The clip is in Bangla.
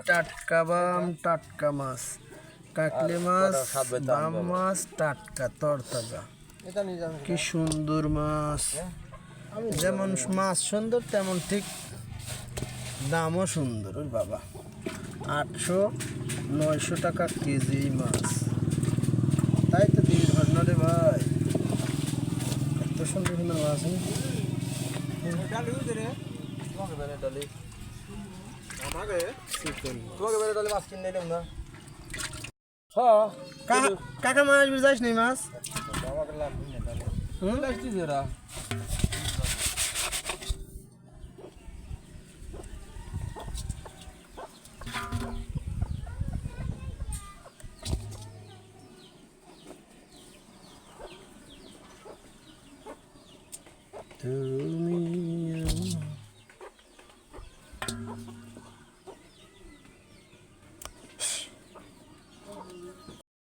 টাটকা বাম টাটকা মাছ, কাকলি মাছ, বাম মাছ টাটকা তরতাজা। কি সুন্দর মাছ, যেমন মাছ সুন্দর তেমন ঠিক দামও সুন্দর। ওই বাবা 800-900 টাকা কেজি মাছ, তাই তো দিন ঘটনা রে ভাই। এত সুন্দর সুন্দর মাছ। কাকা মাছ বুঝাইস নি মাছ